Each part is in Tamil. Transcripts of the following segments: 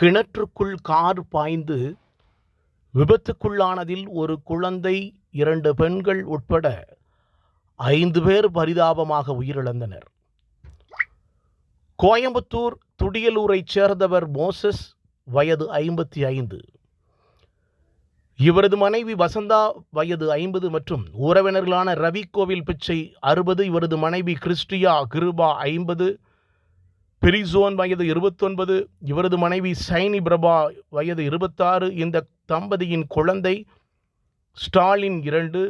கிணற்றுக்குள் கார் பாய்ந்து விபத்துக்குள்ளானதில் ஒரு குழந்தை, 2 பெண்கள் உட்பட 5 பேர் பரிதாபமாக உயிரிழந்தனர். கோயம்புத்தூர் துடியலூரைச் சேர்ந்தவர் மோசஸ், வயது 55. இவரது மனைவி வசந்தா, வயது 50 மற்றும் உறவினர்களான ரவி கோவில் பிச்சை 60, இவரது மனைவி கிறிஸ்டியா கிருபா 50, பிரிசோன் வயது 29, இவரது மனைவி சைனி பிரபா வயது 26. இந்த தம்பதியின் குழந்தை ஸ்டாலின் 2,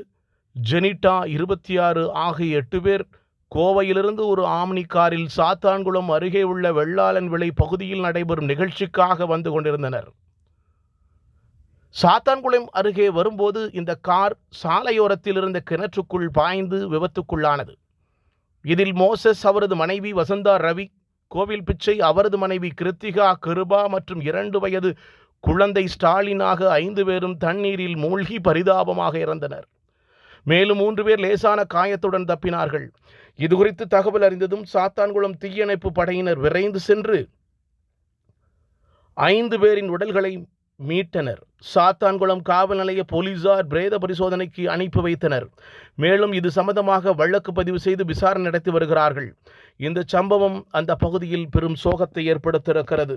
ஜெனிட்டா 26 ஆகிய 8 பேர் கோவையிலிருந்து ஒரு ஆம்னி காரில் சாத்தான்குளம் அருகே உள்ள வெள்ளாளன் விளை பகுதியில் நடைபெறும் நிகழ்ச்சிக்காக வந்து கொண்டிருந்தனர். சாத்தான்குளம் அருகே வரும்போது இந்த கார் சாலையோரத்தில் இருந்த கிணற்றுக்குள் பாய்ந்து விபத்துக்குள்ளானது. இதில் மோசஸ், அவரது மனைவி வசந்தா, ரவி கோவில் பிச்சை, அவரது மனைவி கிருத்திகா கிருபா மற்றும் 2 வயது குழந்தை ஸ்டாலின் ஆக 5 பேரும் தண்ணீரில் மூழ்கி பரிதாபமாக இறந்தனர். மேலும் 3 பேர் லேசான காயத்துடன் தப்பினார்கள். இதுகுறித்து தகவல் அறிந்ததும் சாத்தான்குளம் தீயணைப்பு படையினர் விரைந்து சென்று 5 பேரின் உடல்களை மீட்டனர். சாத்தான்குளம் காவல் நிலைய போலீசார் பிரேத பரிசோதனைக்கு அனுப்பி வைத்தனர். மேலும் இது சம்பந்தமாக வழக்கு பதிவு செய்து விசாரணை நடத்தி வருகிறார்கள். இந்த சம்பவம் அந்த பகுதியில் பெரும் சோகத்தை ஏற்படுத்தியிருக்கிறது.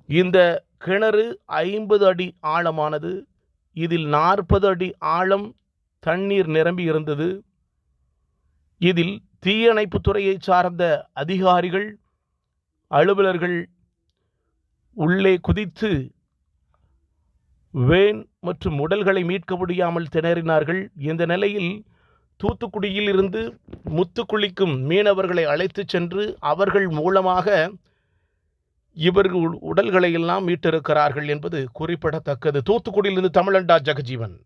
இந்த கிணறு 50 அடி ஆழமானது. இதில் 40 அடி ஆழம் தண்ணீர் நிரம்பி இருந்தது. இதில் தீயணைப்பு துறையை சார்ந்த அதிகாரிகள், அலுவலர்கள் உள்ளே குதித்து வேன் மற்றும் உடல்களை மீட்க முடியாமல் திணறினார்கள். இந்த நிலையில் தூத்துக்குடியில் இருந்து முத்துக்குளிக்கும் மீனவர்களை அழைத்து சென்று அவர்கள் மூலமாக இவர்கள் உடல்களை எல்லாம் மீட்டிருக்கிறார்கள் என்பது குறிப்பிடத்தக்கது. தூத்துக்குடியிலிருந்து தமிழண்டா ஜெகஜீவன்.